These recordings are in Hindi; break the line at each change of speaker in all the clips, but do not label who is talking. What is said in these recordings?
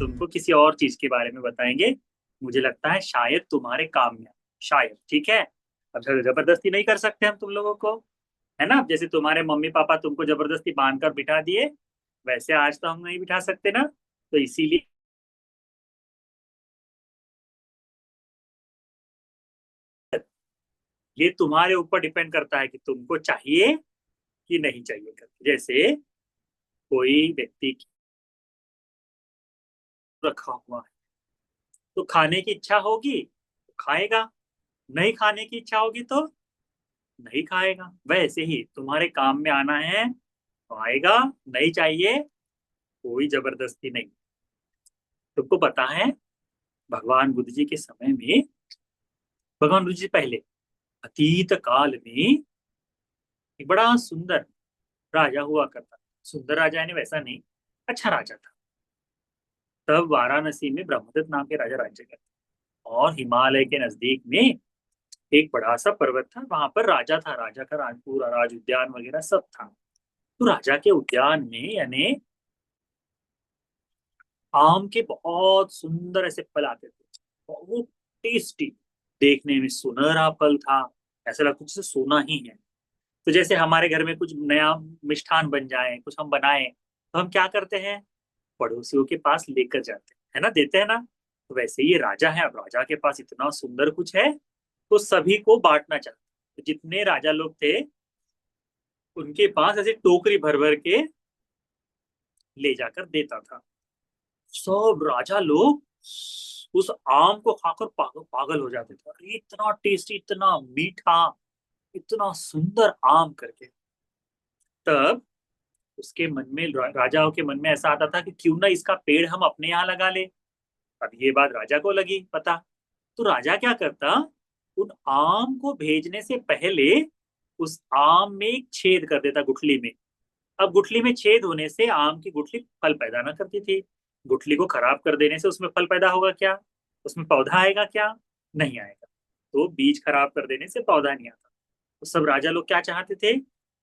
तुमको किसी और चीज के बारे में बताएंगे। मुझे लगता है शायद तुम्हारे काम में आए। शायद, ठीक है। अब जबरदस्ती नहीं कर सकते हम तुम लोगों को, है ना। जैसे तुम्हारे मम्मी पापा तुमको जबरदस्ती बांध कर बिठा दिए, वैसे आज तो हम नहीं बिठा सकते ना। तो इसीलिए ये तुम्हारे ऊपर डिपेंड करता है कि तुमको चाहिए कि नहीं चाहिए करके। जैसे कोई व्यक्ति रखा हुआ है, तो खाने की इच्छा होगी तो खाएगा, नहीं खाने की इच्छा होगी तो नहीं खाएगा। वैसे ही तुम्हारे काम में आना है तो आएगा, नहीं चाहिए कोई जबरदस्ती नहीं। तुमको पता है भगवान बुद्ध जी के समय में, भगवान बुद्ध जी पहले अतीत काल में एक बड़ा सुंदर राजा हुआ करता। सुंदर राजा यानी वैसा नहीं, अच्छा राजा था। तब वाराणसी में ब्रह्मदत्त नाम के राजा राज्य करते, और हिमालय के नजदीक में एक बड़ा सा पर्वत था, वहां पर राजा था। राजा का पूरा राज उद्यान वगैरह सब था। तो राजा के उद्यान में यानी आम के बहुत सुंदर ऐसे फल आते थे, बहुत टेस्टी। देखने में सुनहरा फल था, ऐसा लगता जैसे सोना ही है। तो जैसे हमारे घर में कुछ नया मिष्ठान बन जाए, कुछ हम बनाए, तो हम क्या करते हैं, पड़ोसियों के पास लेकर जाते हैं, है ना, देते हैं ना। तो वैसे ये राजा है, अब राजा के पास इतना सुंदर कुछ है तो सभी को बांटना चाहते। तो जितने राजा लोग थे उनके पास ऐसे टोकरी भर भर के ले जाकर देता था। सब राजा लोग उस आम को खाकर पागल पागल हो जाते थे। अरे इतना टेस्टी, इतना मीठा, इतना सुंदर आम करके। तब उसके मन में, राजाओं के मन में ऐसा आता था कि क्यों ना इसका पेड़ हम अपने यहाँ लगा ले। अब ये बात राजा को लगी पता। तो राजा क्या करता, उन आम को भेजने से पहले उस आम में एक छेद कर देता गुठली में। अब गुठली में छेद होने से आम की गुठली फल पैदा ना करती थी। गुठली को खराब कर देने से उसमें फल पैदा होगा क्या, उसमें पौधा आएगा क्या, नहीं आएगा। तो बीज खराब कर देने से पौधा नहीं आता। तो सब राजा लोग क्या चाहते थे,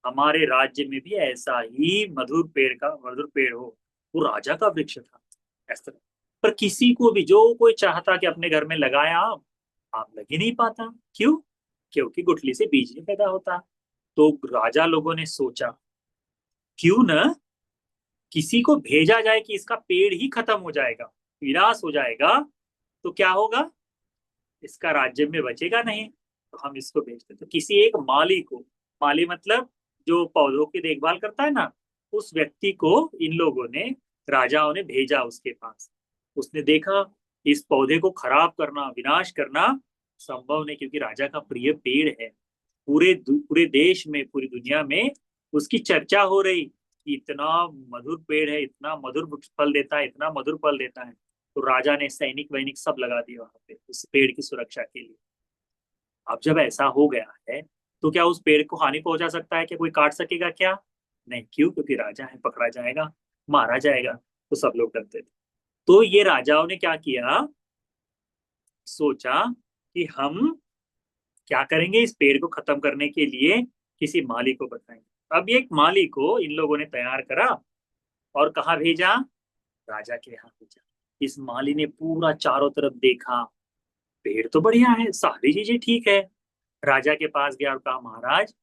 हमारे राज्य में भी ऐसा ही मधुर पेड़ हो। वो राजा का वृक्ष था ऐसा। पर किसी को भी, जो कोई चाहता कि अपने घर में लगाया आम लग ही नहीं पाता। क्यों? क्योंकि गुठली से बीज नहीं पैदा होता। तो राजा लोगों ने सोचा क्यों न किसी को भेजा जाए कि इसका पेड़ ही खत्म हो जाएगा, विनाश हो जाएगा, तो क्या होगा, इसका राज्य में बचेगा नहीं। तो हम इसको भेजते, तो किसी एक माली को, माली मतलब जो पौधों की देखभाल करता है ना, उस व्यक्ति को इन लोगों ने, राजाओं ने भेजा उसके पास। उसने देखा इस पौधे को खराब करना, विनाश करना संभव नहीं, क्योंकि राजा का प्रिय पेड़ है। पूरे देश में, पूरी दुनिया में उसकी चर्चा हो रही कि इतना मधुर पेड़ है, इतना मधुर फल देता है, इतना मधुर फल देता है। तो राजा ने सैनिक वैनिक सब लगा दिए वहां पे उस पेड़ की सुरक्षा के लिए। अब जब ऐसा हो गया है तो क्या उस पेड़ को हानि पहुंचा सकता है, क्या कोई काट सकेगा क्या? नहीं। क्यों? क्योंकि राजा है, पकड़ा जाएगा, मारा जाएगा। तो सब लोग डरते थे। तो ये राजाओं ने क्या किया, सोचा कि हम क्या करेंगे, इस पेड़ को खत्म करने के लिए किसी माली को बताएंगे। अब ये एक माली को इन लोगों ने तैयार करा और कहाँ भेजा, राजा के यहाँ भेजा। इस माली ने पूरा चारों तरफ देखा, पेड़ तो बढ़िया है, सारी चीजें ठीक है। राजा के पास गया और कहा, महाराज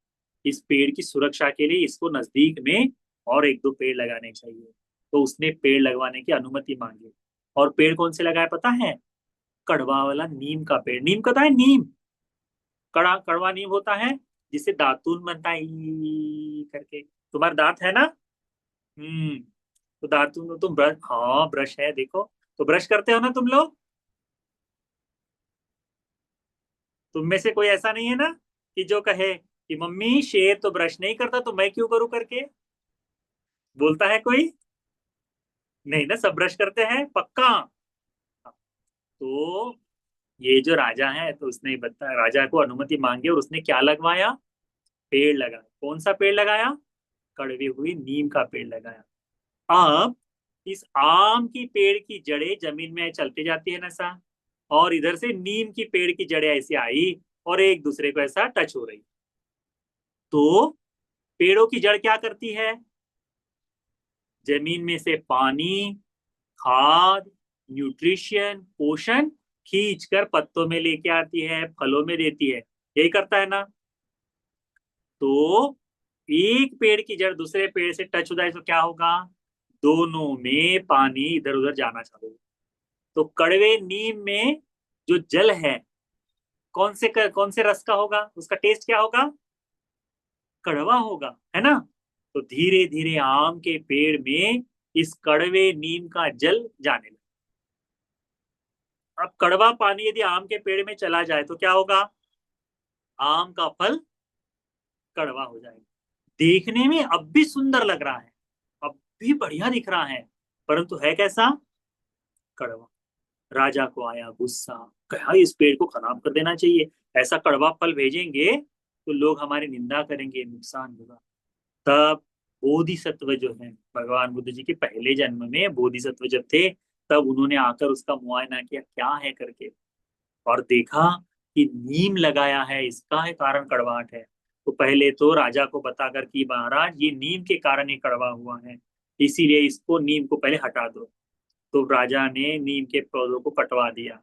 इस पेड़ की सुरक्षा के लिए इसको नजदीक में और एक दो पेड़ लगाने चाहिए। तो उसने पेड़ लगवाने की अनुमति मांगी। और पेड़ कौन से लगाए पता है? कड़वा वाला नीम का पेड़। नीम का था है, नीम, कड़वा नीम होता है, जिससे दातून बनता है ई करके। तुम्हारा दांत है ना? हम्म। तो दातून, तुम ब्रश, हाँ ब्रश है देखो, तो ब्रश करते हो ना तुम लोग। तुम में से कोई ऐसा नहीं है ना कि जो कहे कि मम्मी शेर तो ब्रश नहीं करता तो मैं क्यों करूं करके? बोलता है कोई? नहीं ना, सब ब्रश करते हैं पक्का। तो ये जो राजा है, तो उसने बता, राजा को अनुमति मांगी और उसने क्या लगवाया, पेड़ लगाया। कौन सा पेड़ लगाया? कड़वी हुई नीम का पेड़ लगाया। अब इस आम की पेड़ की जड़ें जमीन में चलती जाती है ना सा, और इधर से नीम की पेड़ की जड़ें ऐसी आई और एक दूसरे को ऐसा टच हो रही। तो पेड़ों की जड़ क्या करती है, जमीन में से पानी, खाद, न्यूट्रिशन, पोषण खींच कर पत्तों में लेके आती है, फलों में देती है, यही करता है ना। तो एक पेड़ की जड़ दूसरे पेड़ से टच हो जाए तो क्या होगा, दोनों में पानी इधर उधर जाना चालू होगा। तो कड़वे नीम में जो जल है कौन से रस का होगा, उसका टेस्ट क्या होगा, कड़वा होगा, है ना। तो धीरे धीरे आम के पेड़ में इस कड़वे नीम का जल जाने लगा। अब कड़वा पानी यदि आम के पेड़ में चला जाए तो क्या होगा, आम का फल कड़वा हो जाएगा। देखने में अब भी सुंदर लग रहा है, अब भी बढ़िया दिख रहा है, परंतु है कैसा, कड़वा। राजा को आया गुस्सा, कहा इस पेड़ को खराब कर देना चाहिए, ऐसा कड़वा फल भेजेंगे तो लोग हमारी निंदा करेंगे, नुकसान होगा। तब बोधिसत्व जो है, भगवान बुद्ध जी के पहले जन्म में बोधिसत्व जब थे, तब उन्होंने आकर उसका मुआयना किया क्या है करके, और देखा कि नीम लगाया है, इसका है कारण कड़वाहट है। तो पहले तो राजा को बताकर कि महाराज ये नीम के कारण ही कड़वा हुआ है, इसीलिए इसको नीम को पहले हटा दो। तो राजा ने नीम के पौधों को कटवा दिया।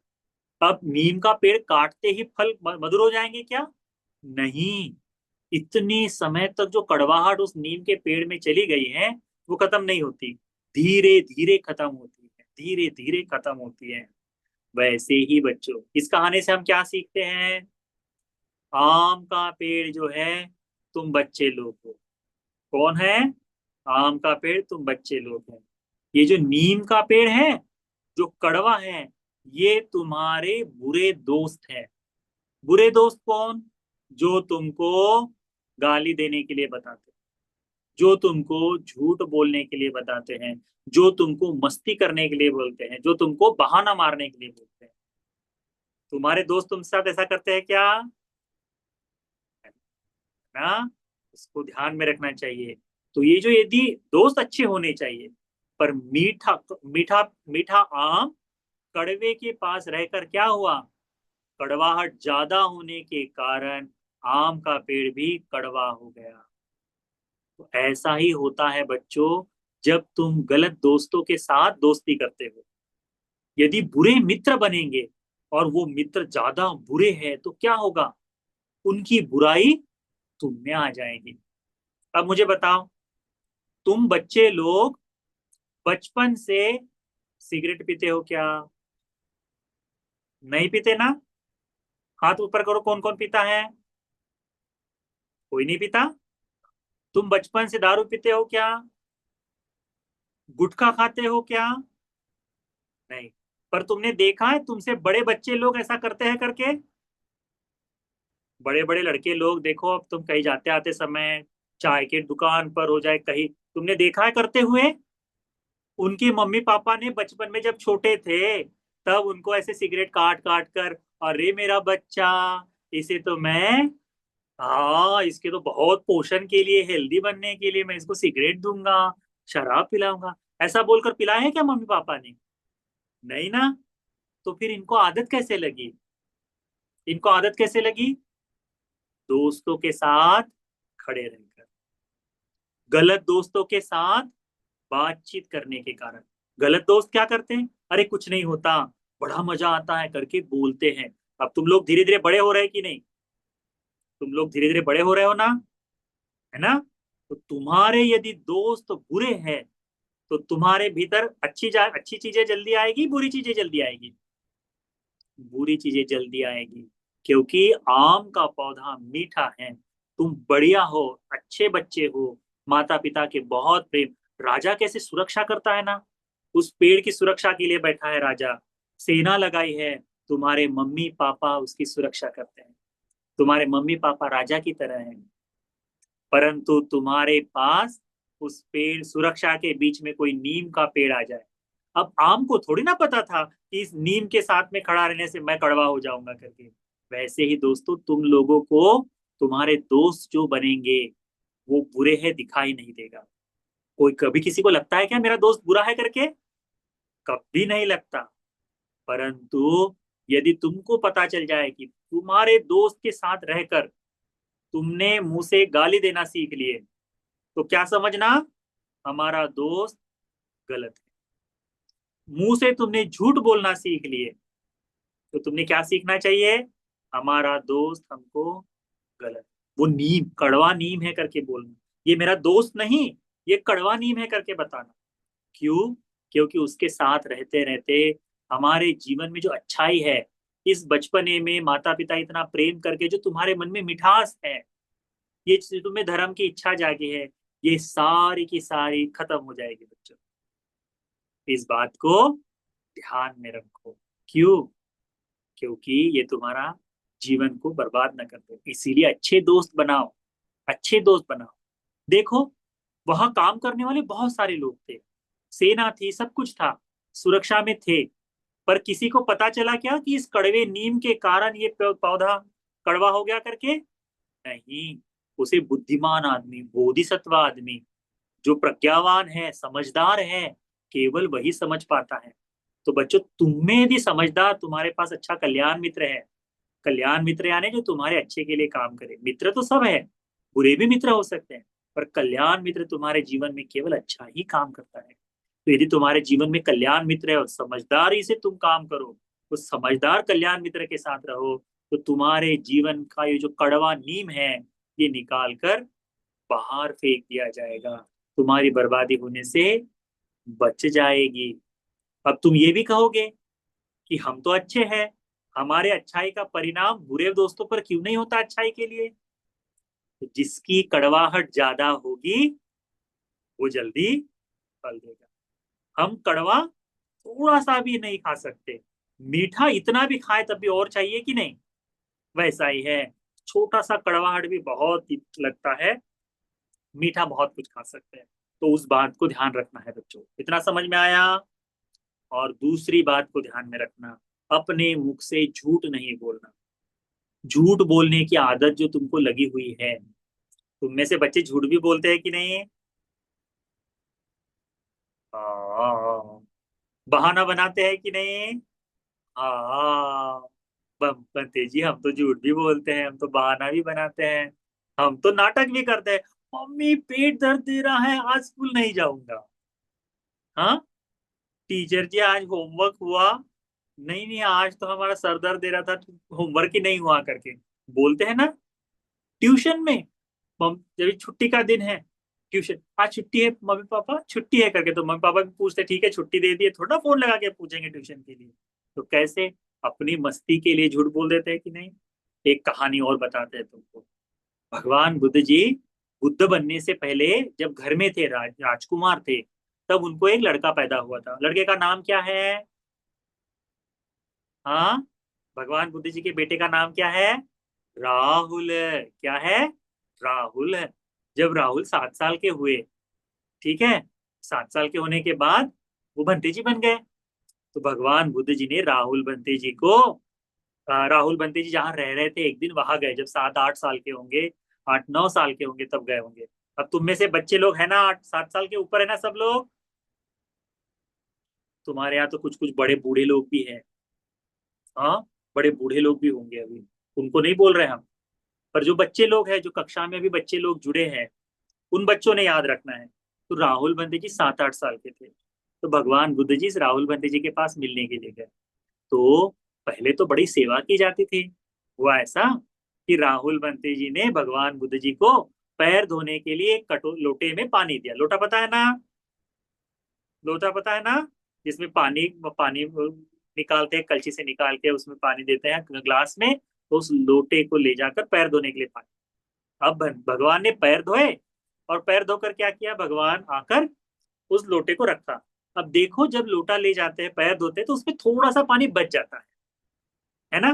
अब नीम का पेड़ काटते ही फल मधुर हो जाएंगे क्या, नहीं, इतनी समय तक जो कड़वाहट उस नीम के पेड़ में चली गई है वो खत्म नहीं होती, धीरे धीरे खत्म होती है, धीरे धीरे खत्म होती है। वैसे ही बच्चों, इस कहानी से हम क्या सीखते हैं, आम का पेड़ जो है तुम बच्चे लोग हो, कौन है, आम का पेड़ तुम बच्चे लोग हैं। ये जो नीम का पेड़ है जो कड़वा है, ये तुम्हारे बुरे दोस्त है। बुरे दोस्त कौन, जो तुमको गाली देने के लिए बताते हैं, जो तुमको झूठ बोलने के लिए बताते हैं, जो तुमको मस्ती करने के लिए बोलते हैं, जो तुमको बहाना मारने के लिए बोलते हैं। तुम्हारे दोस्त तुम साथ ऐसा करते हैं क्या, ना, इसको ध्यान में रखना चाहिए। तो ये जो यदि दोस्त अच्छे होने चाहिए, पर मीठा मीठा मीठा आम कड़वे के पास रहकर क्या हुआ, कड़वाहट ज्यादा होने के कारण आम का पेड़ भी कड़वा हो गया। तो ऐसा ही होता है बच्चों, जब तुम गलत दोस्तों के साथ दोस्ती करते हो, यदि बुरे मित्र बनेंगे और वो मित्र ज्यादा बुरे हैं तो क्या होगा, उनकी बुराई तुम में आ जाएगी। अब मुझे बताओ, तुम बच्चे लोग बचपन से सिगरेट पीते हो क्या, नहीं पीते ना, हाथ ऊपर करो, कौन कौन पीता है, कोई नहीं पीता। तुम बचपन से दारू पीते हो क्या, गुटखा खाते हो क्या, नहीं। पर तुमने देखा है तुमसे बड़े बच्चे लोग ऐसा करते हैं करके, बड़े बड़े लड़के लोग देखो, अब तुम कहीं जाते आते समय चाय के दुकान पर हो जाए कहीं, तुमने देखा है करते हुए, उनकी मम्मी पापा ने बचपन में जब छोटे थे तब उनको ऐसे सिगरेट काट काट कर, अरे मेरा बच्चा, इसे तो मैं, हाँ इसके तो बहुत पोषण के लिए, हेल्दी बनने के लिए मैं इसको सिगरेट दूंगा, शराब पिलाऊंगा, ऐसा बोलकर पिलाया है क्या मम्मी पापा ने, नहीं ना। तो फिर इनको आदत कैसे लगी, इनको आदत कैसे लगी, दोस्तों के साथ खड़े रहकर, गलत दोस्तों के साथ बातचीत करने के कारण। गलत दोस्त क्या करते हैं, अरे कुछ नहीं होता, बड़ा मजा आता है करके बोलते हैं। अब तुम लोग धीरे धीरे बड़े हो रहे कि नहीं, तुम लोग धीरे धीरे बड़े हो रहे हो ना, है ना। तो तुम्हारे यदि दोस्त बुरे हैं तो तुम्हारे भीतर अच्छी चीजें जल्दी आएगी, बुरी चीजें जल्दी आएगी, बुरी चीजें जल्दी आएगी, क्योंकि आम का पौधा मीठा है, तुम बढ़िया हो, अच्छे बच्चे हो, माता पिता के बहुत प्रेम। राजा कैसे सुरक्षा करता है ना, उस पेड़ की सुरक्षा के लिए बैठा है राजा, सेना लगाई है, तुम्हारे मम्मी पापा उसकी सुरक्षा करते हैं, तुम्हारे मम्मी पापा राजा की तरह हैं, परंतु तुम्हारे पास उस पेड़ सुरक्षा के बीच में कोई नीम का पेड़ आ जाए, अब आम को थोड़ी ना पता था कि इस नीम के साथ में खड़ा रहने से मैं कड़वा हो जाऊंगा करके। वैसे ही दोस्तों, तुम लोगों को तुम्हारे दोस्त जो बनेंगे वो बुरे हैं दिखाई नहीं देगा। कोई कभी किसी को लगता है क्या मेरा दोस्त बुरा है करके, कभी नहीं लगता। परंतु यदि तुमको पता चल जाए कि तुम्हारे दोस्त के साथ रहकर तुमने मुंह से गाली देना सीख लिए, तो क्या समझना, हमारा दोस्त गलत है। मुंह से तुमने झूठ बोलना सीख लिए, तो तुमने क्या सीखना चाहिए? हमारा दोस्त हमको गलत, वो नीम, कड़वा नीम है करके बोलना, ये मेरा दोस्त नहीं, ये कड़वा नीम है करके बताना। क्यों? क्योंकि उसके साथ रहते रहते हमारे जीवन में जो अच्छाई है, इस बचपने में माता पिता इतना प्रेम करके जो तुम्हारे मन में मिठास है, ये तुम्हें धर्म की इच्छा जागी है, ये सारी की सारी खत्म हो जाएगी बच्चों। इस बात को ध्यान में रखो। क्यों? क्योंकि ये तुम्हारा जीवन को बर्बाद न कर दे, इसीलिए अच्छे दोस्त बनाओ, अच्छे दोस्त बनाओ। देखो, वहां काम करने वाले बहुत सारे लोग थे, सेना थी, सब कुछ था, सुरक्षा में थे, पर किसी को पता चला क्या कि इस कड़वे नीम के कारण ये पौधा कड़वा हो गया करके? नहीं। उसे बुद्धिमान आदमी, बोधिसत्व आदमी, जो प्रज्ञावान है, समझदार है, केवल वही समझ पाता है। तो बच्चों, तुम में यदि समझदार, तुम्हारे पास अच्छा कल्याण मित्र है, कल्याण मित्र यानी जो तुम्हारे अच्छे के लिए काम करे, मित्र तो सब है, बुरे भी मित्र हो सकते हैं, पर कल्याण मित्र तुम्हारे जीवन में केवल अच्छा ही काम करता है। तो यदि तुम्हारे जीवन में कल्याण मित्र है और समझदारी से तुम काम करो, तो समझदार कल्याण मित्र के साथ रहो, तो तुम्हारे जीवन का ये जो कड़वा नीम है, ये निकाल कर बाहर फेंक दिया जाएगा, तुम्हारी बर्बादी होने से बच जाएगी। अब तुम ये भी कहोगे कि हम तो अच्छे हैं, हमारे अच्छाई का परिणाम बुरे दोस्तों पर क्यों नहीं होता अच्छाई के लिए? तो जिसकी कड़वाहट ज्यादा होगी, वो जल्दी फल देगा। हम कड़वा थोड़ा सा भी नहीं खा सकते, मीठा इतना भी खाए तब भी और चाहिए कि नहीं? वैसा ही है, छोटा सा कड़वाहट भी बहुत ही लगता है, मीठा बहुत कुछ खा सकते हैं। तो उस बात को ध्यान रखना है बच्चों, इतना समझ में आया? और दूसरी बात को ध्यान में रखना, अपने मुख से झूठ नहीं बोलना। झूठ बोलने की आदत जो तुमको लगी हुई है, तुम में से बच्चे झूठ भी बोलते हैं कि नहीं? हाँ। बहाना बनाते हैं कि नहीं? हाँ। बनते जी, हम तो झूठ भी बोलते हैं, हम तो बहाना भी बनाते हैं, हम तो नाटक भी करते हैं। मम्मी पेट दर्द दे रहा है, आज स्कूल नहीं जाऊंगा। हाँ। टीचर जी आज होमवर्क हुआ? नहीं नहीं, आज तो हमारा सर दर्द दे रहा था, होमवर्क ही नहीं हुआ करके बोलते हैं ना। ट्यूशन में जब छुट्टी का दिन है, ट्यूशन आज छुट्टी है मम्मी पापा, छुट्टी है करके, तो मम्मी पापा भी पूछते ठीक है छुट्टी दे दिए, थोड़ा फोन लगा के पूछेंगे ट्यूशन के लिए। तो कैसे अपनी मस्ती के लिए झूठ बोल देते हैं कि नहीं? एक कहानी और बताते हैं तुमको। भगवान बुद्ध जी बुद्ध बनने से पहले जब घर में थे, राजकुमार थे, तब उनको एक लड़का पैदा हुआ था। लड़के का नाम क्या है? हाँ, भगवान बुद्ध जी के बेटे का नाम क्या है? राहुल। क्या है? राहुल है। जब राहुल 7 साल के हुए, ठीक है, 7 साल के होने के बाद वो बंते जी बन गए। तो भगवान बुद्ध जी ने राहुल बंते जी को, राहुल बंते जी जहाँ रह रहे थे एक दिन वहां गए, जब 7-8 साल के होंगे, 8-9 साल के होंगे तब गए होंगे। अब तुम में से बच्चे लोग है ना, 8-7 साल के ऊपर है ना सब लोग? तुम्हारे यहाँ तो कुछ कुछ बड़े बूढ़े लोग भी हैं। हाँ, बड़े बूढ़े लोग भी होंगे अभी, उनको नहीं बोल रहे हम, पर जो बच्चे लोग हैं, जो कक्षा में अभी बच्चे लोग जुड़े हैं, उन बच्चों ने याद रखना है। तो राहुल बंदे जी 7-8 साल के थे, तो भगवान बुद्ध जी इस राहुल बंदे जी के पास मिलने के लिए गए। तो पहले तो बड़ी सेवा की जाती थी। हुआ ऐसा कि राहुल बंते जी ने भगवान बुद्ध जी को पैर धोने के लिए एक लोटे में पानी दिया। लोटा पता है ना? लोटा पता है ना? जिसमें पानी पानी निकालते हैं, कलछी से निकाल के उसमें पानी देते हैं ग्लास में, तो उस लोटे को ले जाकर पैर धोने के लिए पानी। अब भगवान ने पैर धोए, और पैर धोकर क्या किया, भगवान आकर उस लोटे को रखा। अब देखो, जब लोटा ले जाते हैं पैर धोते हैं तो उसमें थोड़ा सा पानी बच जाता है ना?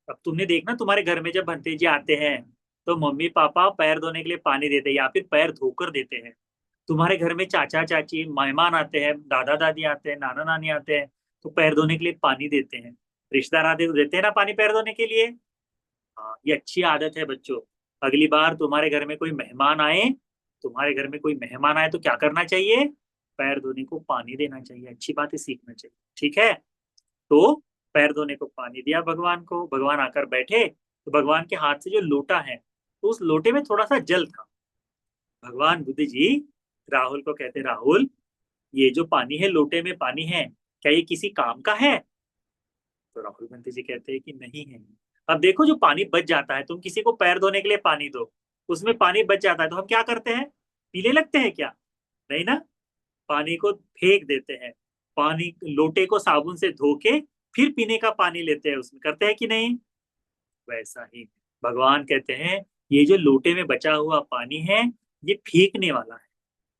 अब तुमने देखना, तुम्हारे घर में जब भंते जी आते हैं, तो मम्मी पापा पैर धोने के लिए पानी देते हैं या फिर पैर धोकर देते हैं। तुम्हारे घर में चाचा चाची मेहमान आते हैं, दादा दादी आते हैं, नाना नानी आते हैं, तो पैर धोने के लिए पानी देते हैं। रिश्तेदार आते तो देते हैं ना पानी पैर धोने के लिए। हाँ, ये अच्छी आदत है बच्चों। अगली बार तुम्हारे घर में कोई मेहमान आए, तुम्हारे घर में कोई मेहमान आए तो क्या करना चाहिए? पैर धोने को पानी देना चाहिए, अच्छी बातें सीखना चाहिए, ठीक है? तो पैर धोने को पानी दिया भगवान को, भगवान आकर बैठे, तो भगवान के हाथ से जो लोटा है, तो उस लोटे में थोड़ा सा जल था। भगवान बुद्ध जी राहुल को कहते, राहुल, ये जो पानी है, लोटे में पानी है, क्या ये किसी काम का है? तो राहुल बंटी जी कहते हैं कि नहीं है। अब देखो, जो पानी बच जाता है, तुम किसी को पैर धोने के लिए पानी दो, उसमें पानी बच जाता है तो हम क्या करते हैं? पीने लगते हैं क्या? नहीं ना, पानी को फेंक देते हैं। पानी लोटे को साबुन से धो के फिर पीने का पानी लेते हैं उसमें, करते हैं कि नहीं? वैसा ही भगवान कहते हैं, ये जो लोटे में बचा हुआ पानी है, ये फेंकने वाला है,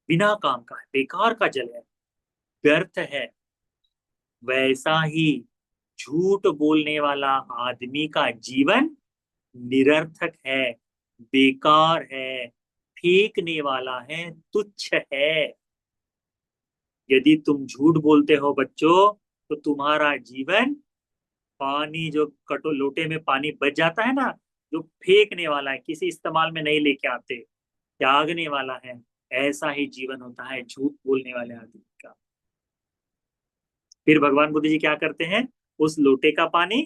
बिना काम का है, बेकार का जल है, व्यर्थ है। वैसा ही झूठ बोलने वाला आदमी का जीवन निरर्थक है, बेकार है, फेंकने वाला है, तुच्छ है। यदि तुम झूठ बोलते हो बच्चों, तो तुम्हारा जीवन पानी जो कटो लोटे में पानी बच जाता है ना, जो फेंकने वाला है, किसी इस्तेमाल में नहीं लेके आते, त्यागने वाला है, ऐसा ही जीवन होता है झूठ बोलने वाले आदमी का। फिर भगवान बुद्ध जी क्या करते हैं? उस लोटे का पानी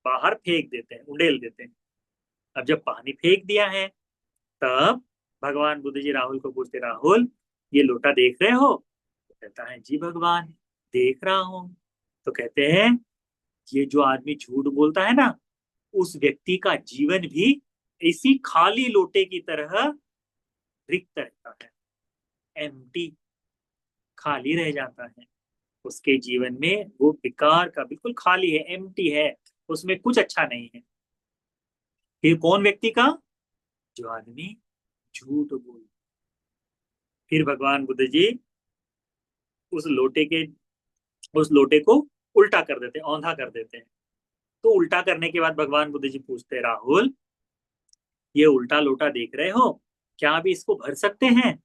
बाहर फेंक देते हैं, उंडेल देते हैं। अब जब पानी फेंक दिया है, तब भगवान बुद्ध जी राहुल को पूछते, राहुल, ये लोटा देख रहे हो? तो कहता है, जी भगवान, देख रहा हूं। तो कहते हैं, ये जो आदमी झूठ बोलता है ना, उस व्यक्ति का जीवन भी इसी खाली लोटे की तरह रिक्त रहता है, एम्प्टी, खाली रह जाता है। उसके जीवन में वो बेकार का, बिल्कुल खाली है, एम्प्टी है, उसमें कुछ अच्छा नहीं है। फिर कौन व्यक्ति का? जो आदमी झूठ बोल। फिर भगवान बुद्ध जी उस लोटे के उस लोटे को उल्टा कर देते हैं, औंधा कर देते हैं। तो उल्टा करने के बाद भगवान बुद्ध जी पूछते हैं, राहुल, ये उल्टा लोटा देख रहे हो, क्या अभी इसको भर सकते हैं?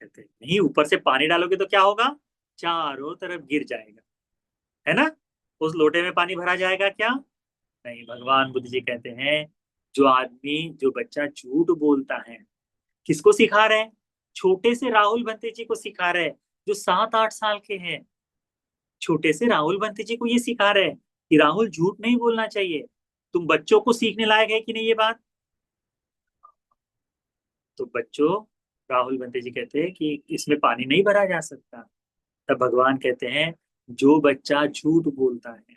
कहते हैं, नहीं, ऊपर से पानी डालोगे तो क्या होगा? चारों तरफ गिर जाएगा, है ना? उस लोटे में पानी भरा जाएगा क्या? नहीं। भगवान बुद्ध जी कहते हैं, जो बच्चा झूठ बोलता है, किसको सिखा रहे हैं? छोटे से राहुल बंटी जी को सिखा रहे हैं, जो 7-8 साल के हैं। छोटे से राहुल बंटी जी को ये सिखा रहे हैं कि राहुल, झूठ नहीं बोलना चाहिए। तुम बच्चों को सीखने लायक है कि नहीं ये बात? तो बच्चों, राहुल बंटी जी कहते हैं कि इसमें पानी नहीं भरा जा सकता। तब भगवान कहते हैं, जो बच्चा झूठ बोलता है,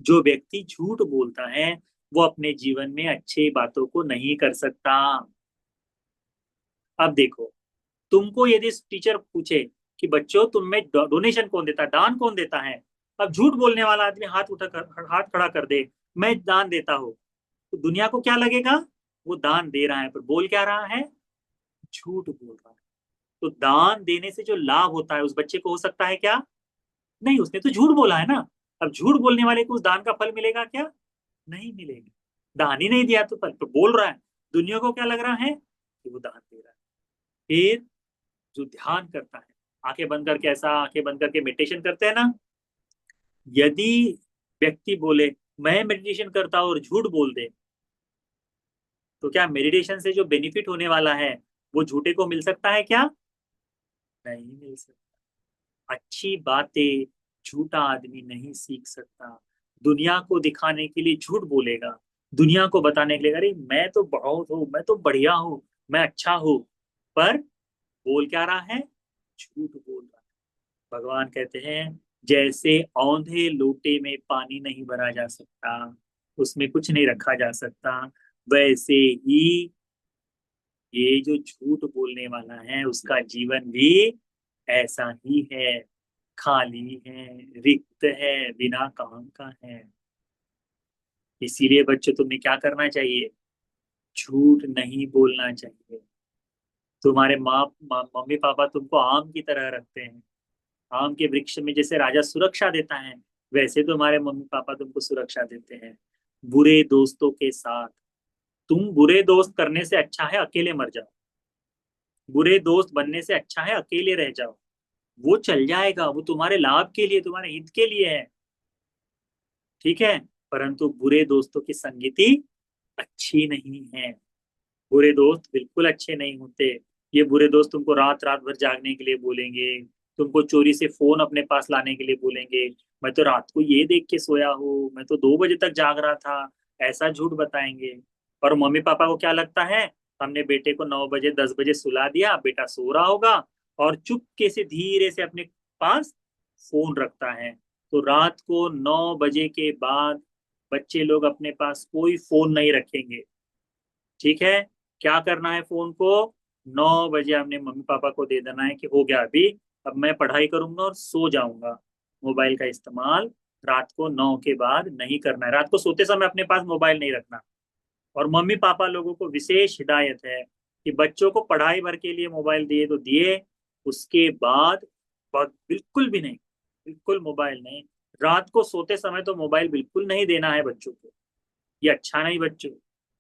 जो व्यक्ति झूठ बोलता है, वो अपने जीवन में अच्छी बातों को नहीं कर सकता। अब देखो, तुमको यदि टीचर पूछे कि बच्चों, तुम में डोनेशन कौन देता है, दान कौन देता है? अब झूठ बोलने वाला आदमी हाथ खड़ा कर दे, मैं दान देता हूँ, तो दुनिया को क्या लगेगा? वो दान दे रहा है, पर बोल क्या रहा है? झूठ बोल रहा है। तो दान देने से जो लाभ होता है उस बच्चे को हो सकता है क्या? नहीं, उसने तो झूठ बोला है ना। अब झूठ बोलने वाले को उस दान का फल मिलेगा क्या? नहीं मिलेगा। दान ही नहीं दिया तो फल तो बोल रहा है। दुनिया को क्या लग रहा है कि वो दान दे रहा है। फिर जो ध्यान करता है, आंखें बंद करके, ऐसा आंखें बंद करके मेडिटेशन करते हैं ना, यदि व्यक्ति बोले मैं मेडिटेशन करता हूं और झूठ बोल दे, तो क्या मेडिटेशन से जो बेनिफिट होने वाला है वो झूठे को मिल सकता है क्या? नहीं मिल सकता। अच्छी बातें झूठा आदमी नहीं सीख सकता। दुनिया को दिखाने के लिए झूठ बोलेगा, दुनिया को बताने के लिए, अरे मैं तो बहुत हूँ, मैं तो बढ़िया हूँ, मैं अच्छा हूँ, पर बोल क्या रहा है? झूठ बोल रहा है। भगवान कहते हैं, जैसे औंधे लोटे में पानी नहीं भरा जा सकता, उसमें कुछ नहीं रखा जा सकता, वैसे ही ये जो झूठ बोलने वाला है, उसका जीवन भी ऐसा ही है, खाली है, रिक्त है, बिना काम का है। इसीलिए बच्चों, तुम्हें क्या करना चाहिए? झूठ नहीं बोलना चाहिए। तुम्हारे मम्मी पापा तुमको आम की तरह रखते हैं। आम के वृक्ष में जैसे राजा सुरक्षा देता है, वैसे तुम्हारे मम्मी पापा तुमको सुरक्षा देते हैं। बुरे दोस्तों के साथ, तुम बुरे दोस्त करने से अच्छा है अकेले मर जाओ। बुरे दोस्त बनने से अच्छा है अकेले रह जाओ। वो चल जाएगा, वो तुम्हारे लाभ के लिए, तुम्हारे हित के लिए है, ठीक है? परंतु बुरे दोस्तों की संगति अच्छी नहीं है। बुरे दोस्त बिल्कुल अच्छे नहीं होते। ये बुरे दोस्त तुमको रात रात भर जागने के लिए बोलेंगे, तुमको चोरी से फोन अपने पास लाने के लिए बोलेंगे, मैं तो रात को ये देख के सोया हूँ, मैं तो 2 बजे तक जाग रहा था, ऐसा झूठ बताएंगे। और मम्मी पापा को क्या लगता है, हमने बेटे को 9 बजे 10 बजे सुला दिया, बेटा सो रहा होगा, और चुपके से धीरे से अपने पास फोन रखता है। तो रात को 9 बजे के बाद बच्चे लोग अपने पास कोई फोन नहीं रखेंगे। ठीक है, क्या करना है, फोन को 9 बजे हमने मम्मी पापा को दे देना है कि हो गया अभी, अब मैं पढ़ाई करूंगा और सो जाऊंगा। मोबाइल का इस्तेमाल रात को 9 के बाद नहीं करना है। रात को सोते समय अपने पास मोबाइल नहीं रखना। और मम्मी पापा लोगों को विशेष हिदायत है कि बच्चों को पढ़ाई भर के लिए मोबाइल दिए तो दिए, उसके बाद बिल्कुल भी नहीं, बिल्कुल मोबाइल नहीं। रात को सोते समय तो मोबाइल बिल्कुल नहीं देना है बच्चों को। ये अच्छा नहीं बच्चों,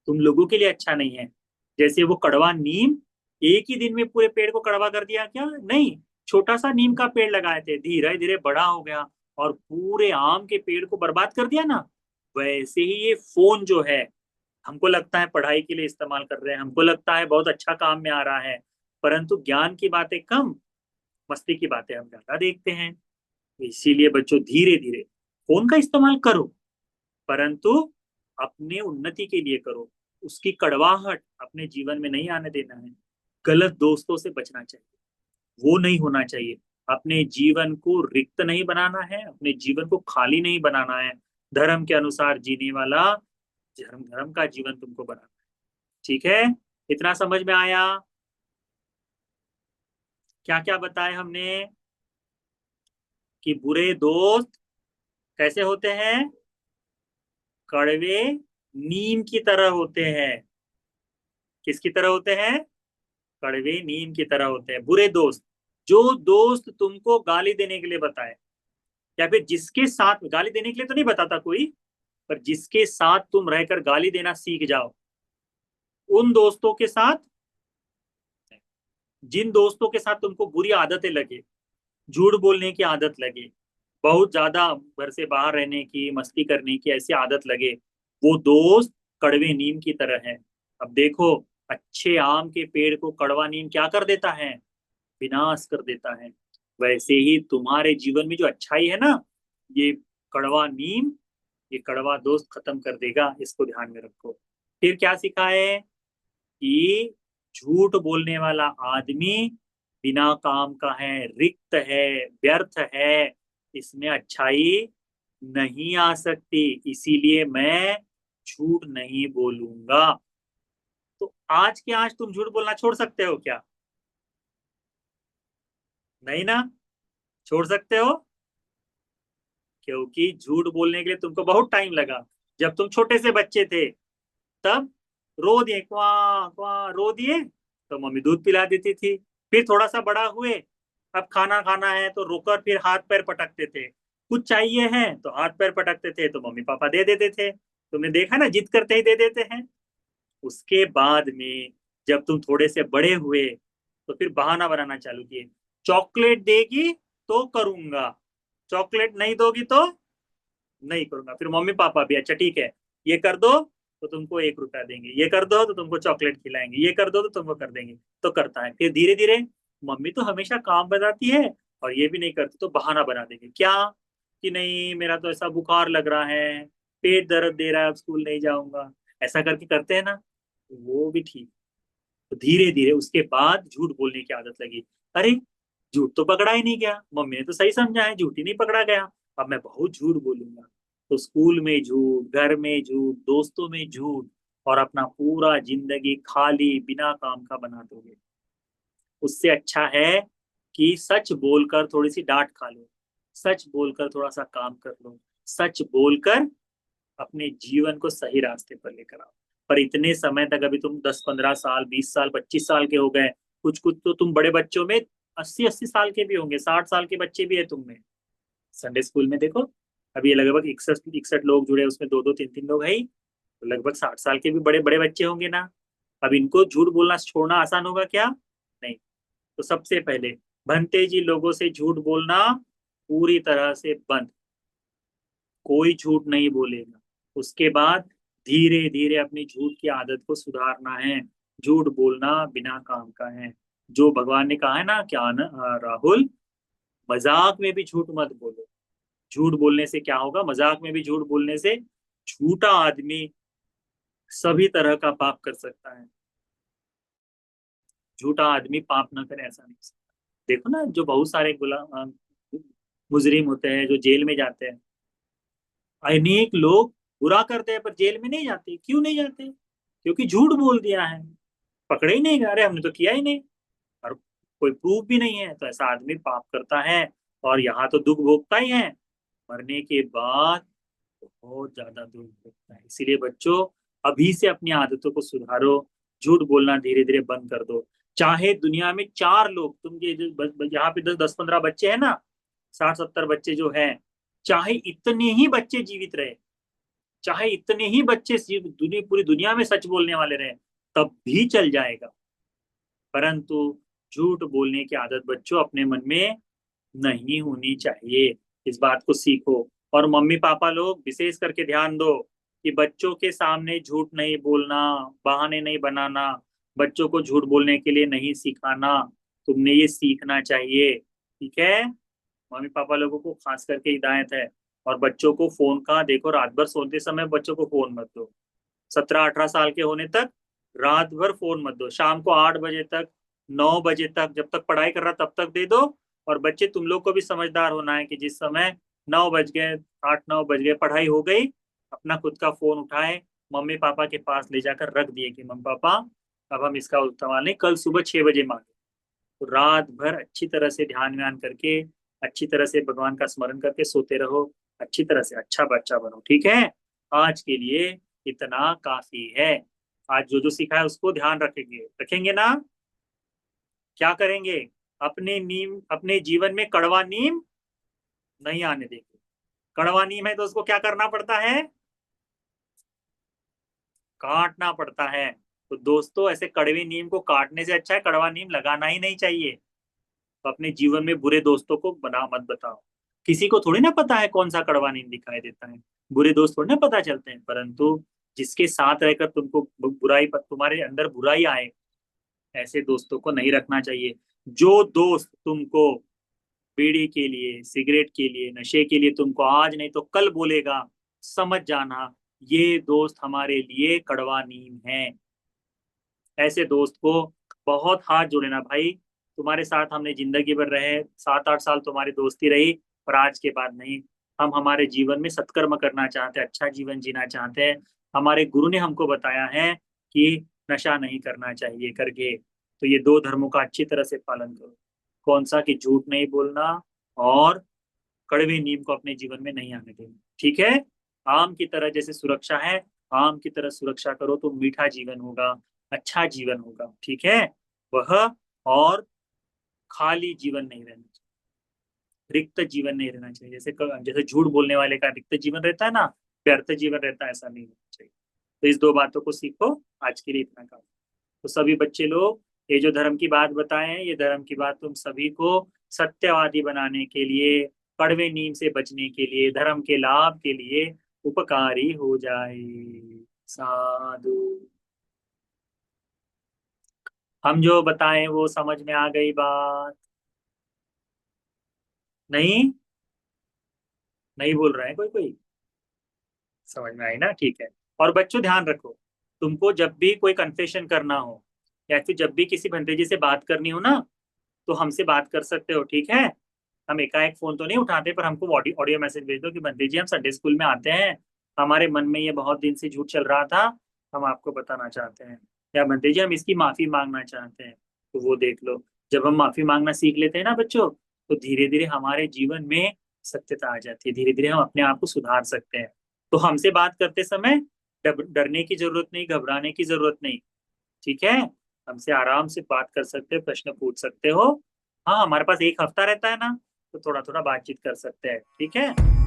तुम लोगों के लिए अच्छा नहीं है। जैसे वो कड़वा नीम, एक ही दिन में पूरे पेड़ को कड़वा कर दिया क्या? नहीं, छोटा सा नीम का पेड़ लगाए थे, धीरे धीरे बड़ा हो गया और पूरे आम के पेड़ को बर्बाद कर दिया ना। वैसे ही ये फोन जो है, हमको लगता है पढ़ाई के लिए इस्तेमाल कर रहे हैं, हमको लगता है बहुत अच्छा काम में आ रहा है, परंतु ज्ञान की बातें कम, मस्ती की बातें हम ज्यादा देखते हैं। इसीलिए बच्चों धीरे धीरे फोन का इस्तेमाल करो, परंतु अपने उन्नति के लिए करो। उसकी कड़वाहट अपने जीवन में नहीं आने देना है। गलत दोस्तों से बचना चाहिए, वो नहीं होना चाहिए। अपने जीवन को रिक्त नहीं बनाना है, अपने जीवन को खाली नहीं बनाना है। धर्म के अनुसार जीने वाला धर्म धर्म का जीवन तुमको बनाना है। ठीक है, इतना समझ में आया? क्या क्या बताए हमने? कि बुरे दोस्त कैसे होते हैं? कड़वे नीम की तरह होते हैं। किसकी तरह होते हैं? कड़वे नीम की तरह होते हैं बुरे दोस्त। जो दोस्त तुमको गाली देने के लिए बताए, या फिर जिसके साथ गाली देने के लिए तो नहीं बताता कोई, पर जिसके साथ तुम रहकर गाली देना सीख जाओ, उन दोस्तों के साथ, जिन दोस्तों के साथ तुमको बुरी आदतें लगे, झूठ बोलने की आदत लगे, बहुत ज्यादा घर से बाहर रहने की, मस्ती करने की ऐसी आदत लगे, वो दोस्त कड़वे नीम की तरह है। अब देखो, अच्छे आम के पेड़ को कड़वा नीम क्या कर देता है? विनाश कर देता है। वैसे ही तुम्हारे जीवन में जो अच्छाई है ना, ये कड़वा नीम, ये कड़वा दोस्त खत्म कर देगा, इसको ध्यान में रखो। फिर क्या सिखाए? कि झूठ बोलने वाला आदमी बिना काम का है, रिक्त है, व्यर्थ है, इसमें अच्छाई नहीं आ सकती, इसीलिए मैं झूठ नहीं बोलूंगा। तो आज के आज तुम झूठ बोलना छोड़ सकते हो क्या? नहीं ना, छोड़ सकते हो? क्योंकि झूठ बोलने के लिए तुमको बहुत टाइम लगा। जब तुम छोटे से बच्चे थे, तब रो दिए, क्वा क्वा रो दिए, तो मम्मी दूध पिला देती थी। फिर थोड़ा सा बड़ा हुए, अब खाना खाना है तो रोकर फिर हाथ पैर पटकते थे। कुछ चाहिए है तो हाथ पैर पटकते थे, तो मम्मी पापा दे देते थे। तुमने देखा ना, जिद करते ही दे देते हैं। उसके बाद में जब तुम थोड़े से बड़े हुए, तो फिर बहाना बनाना चालू किए। चॉकलेट देगी तो करूंगा, चॉकलेट नहीं दोगी तो नहीं करूंगा। फिर मम्मी पापा भी, अच्छा ठीक है, ये कर दो तो तुमको 1 रुपया देंगे, ये कर दो तो तुमको चॉकलेट खिलाएंगे, ये कर दो तो तुमको कर देंगे। तो करता है। फिर धीरे धीरे मम्मी तो हमेशा काम बताती है और ये भी नहीं करती, तो बहाना बना देंगे क्या? कि नहीं, मेरा तो ऐसा बुखार लग रहा है, पेट दर्द दे रहा है, अब स्कूल नहीं जाऊंगा। ऐसा करके करते हैं ना, वो भी ठीक। तो धीरे धीरे उसके बाद झूठ बोलने की आदत लगी। अरे, झूठ तो पकड़ा ही नहीं गया, मम्मी ने तो सही समझा है, झूठ ही नहीं पकड़ा गया, अब मैं बहुत झूठ बोलूंगा। तो स्कूल में झूठ, घर में झूठ, दोस्तों में झूठ, और अपना पूरा जिंदगी खाली बिना काम का बना दोगे। उससे अच्छा है कि सच बोलकर थोड़ी सी डांट खा लो, सच बोलकर थोड़ा सा काम कर लो, सच बोलकर अपने जीवन को सही रास्ते पर लेकर आओ। पर इतने समय तक, अभी तुम 10-15 साल, 20 साल, 25 साल के हो गए, कुछ कुछ तो तुम बड़े बच्चों में 80-80 साल के भी होंगे, 60 साल के बच्चे भी है तुम में। संडे स्कूल में देखो, अभी ये लगभग 61-61 लोग जुड़े, उसमें 2-2 3-3 लोग है ही, तो लगभग 60 साल के भी बड़े बड़े बच्चे होंगे ना। अब इनको झूठ बोलना छोड़ना आसान होगा क्या? नहीं। तो सबसे पहले भंते जी लोगों से झूठ बोलना पूरी तरह से बंद, कोई झूठ नहीं बोलेगा। उसके बाद धीरे धीरे अपनी झूठ की आदत को सुधारना है। झूठ बोलना बिना काम का है। जो भगवान ने कहा है ना, क्या ना, राहुल, मजाक में भी झूठ मत बोलो। झूठ बोलने से क्या होगा? मजाक में भी झूठ बोलने से झूठा आदमी सभी तरह का पाप कर सकता है। झूठा आदमी पाप ना करे, ऐसा नहीं हो सकता। देखो ना, जो बहुत सारे गुलाम, मुजरिम होते हैं जो जेल में जाते हैं। अनेक लोग बुरा करते हैं पर जेल में नहीं जाते। क्यों नहीं जाते? क्योंकि झूठ बोल दिया है, पकड़े ही नहीं गए, अरे हमने तो किया ही नहीं, और कोई प्रूफ भी नहीं है, तो ऐसा आदमी पाप करता है और यहाँ तो दुख भोगता ही है, मरने के बाद बहुत ज्यादा दुख भोगता है। इसीलिए बच्चों, अभी से अपनी आदतों को सुधारो, झूठ बोलना धीरे धीरे बंद कर दो। चाहे दुनिया में 4 लोग, तुम ये जो यहाँ पे 10-15 बच्चे हैं ना, 60-70 बच्चे जो हैं, चाहे इतने ही बच्चे जीवित रहे, चाहे इतने ही बच्चे पूरी दुनिया में सच बोलने वाले रहे, तब भी चल जाएगा। परंतु झूठ बोलने की आदत बच्चों अपने मन में नहीं होनी चाहिए। इस बात को सीखो। और मम्मी पापा लोग विशेष करके ध्यान दो कि बच्चों के सामने झूठ नहीं बोलना, बहाने नहीं बनाना, बच्चों को झूठ बोलने के लिए नहीं सिखाना। तुमने ये सीखना चाहिए, ठीक है? मम्मी पापा लोगों को खास करके हिदायत है। और बच्चों को फोन का देखो, रात भर सोते समय बच्चों को फोन मत दो। 17-18 साल के होने तक रात भर फोन मत दो। शाम को 8 बजे तक, 9 बजे तक, जब तक पढ़ाई कर रहा तब तक दे दो। और बच्चे तुम लोग को भी समझदार होना है कि जिस समय 9 बज गए, 8-9 बज गए, पढ़ाई हो गई, अपना खुद का फोन उठाए, मम्मी पापा के पास ले जाकर रख दिए कि मम्मी पापा अब हम इसका इस्तेमाल नहीं, कल सुबह 6 बजे मांगे। तो रात भर अच्छी तरह से ध्यान व्यान करके, अच्छी तरह से भगवान का स्मरण करके सोते रहो, अच्छी तरह से अच्छा बच्चा बनो, ठीक है? आज के लिए इतना काफी है। आज जो जो सीखा है उसको ध्यान रखेंगे, रखेंगे ना? क्या करेंगे? अपने जीवन में कड़वा नीम नहीं आने देंगे। कड़वा नीम है तो उसको क्या करना पड़ता है? काटना पड़ता है। तो दोस्तों, ऐसे कड़वे नीम को काटने से अच्छा है कड़वा नीम लगाना ही नहीं चाहिए। तो अपने जीवन में बुरे दोस्तों को बना मत बताओ। किसी को थोड़ी ना पता है कौन सा कड़वा नीम दिखाई देता है, बुरे दोस्त थोड़ी ना पता चलते हैं। परंतु जिसके साथ रहकर तुमको बुराई, तुम्हारे अंदर बुराई आए, ऐसे दोस्तों को नहीं रखना चाहिए। जो दोस्त तुमको बीड़ी के लिए, सिगरेट के लिए, नशे के लिए तुमको आज नहीं तो कल बोलेगा, समझ जाना ये दोस्त हमारे लिए कड़वा नीम है। ऐसे दोस्त को बहुत हाथ जोड़े ना भाई। तुम्हारे साथ हमने जिंदगी भर रहे, 7-8 साल तुम्हारी दोस्ती रही, पर आज के बाद नहीं। हम हमारे जीवन में सत्कर्म करना चाहते हैं, अच्छा जीवन जीना चाहते हैं। हमारे गुरु ने हमको बताया है कि नशा नहीं करना चाहिए करके। तो ये 2 धर्मों का अच्छी तरह से पालन करो। कौन सा? कि झूठ नहीं बोलना और कड़वे नीम को अपने जीवन में नहीं आने देना, ठीक है? आम की तरह जैसे सुरक्षा है, आम की तरह सुरक्षा करो तो मीठा जीवन होगा, अच्छा जीवन होगा, ठीक है? वह, और खाली जीवन नहीं रहना चाहिए, रिक्त जीवन नहीं रहना चाहिए। जैसे जैसे झूठ बोलने वाले का रिक्त जीवन रहता है ना, व्यर्थ जीवन रहता है, ऐसा नहीं होना चाहिए। तो इस 2 बातों को सीखो। आज के लिए इतना काम। तो सभी बच्चे लोग, ये जो धर्म की बात बताए हैं, ये धर्म की बात तुम सभी को सत्यवादी बनाने के लिए, कड़वे नीम से बचने के लिए, धर्म के लाभ के लिए उपकारी हो जाए। साधु। हम जो बताएं वो समझ में आ गई बात? नहीं? नहीं बोल रहे हैं कोई कोई? समझ में आई ना? ठीक है। और बच्चों ध्यान रखो, तुमको जब भी कोई कन्फेशन करना हो या फिर जब भी किसी भंतेजी जी से बात करनी हो ना, तो हमसे बात कर सकते हो, ठीक है? हम एकाएक फोन तो नहीं उठाते, पर हमको ऑडियो ऑडियो मैसेज भेज दो कि बंटी जी हम संडे स्कूल में आते हैं, हमारे मन में ये बहुत दिन से झूठ चल रहा था, हम आपको बताना चाहते हैं, या बंटी जी हम इसकी माफी मांगना चाहते हैं। तो वो देख लो, जब हम माफी मांगना सीख लेते हैं ना बच्चों, तो धीरे धीरे हमारे जीवन में सत्यता आ जाती है, धीरे धीरे हम अपने आप को सुधार सकते हैं। तो हमसे बात करते समय डरने की जरूरत नहीं, घबराने की जरूरत नहीं, ठीक है? हमसे आराम से बात कर सकते हो, प्रश्न पूछ सकते हो। हाँ, हमारे पास 1 हफ्ता रहता है ना, तो थोड़ा थोड़ा बातचीत कर सकते हैं, ठीक है?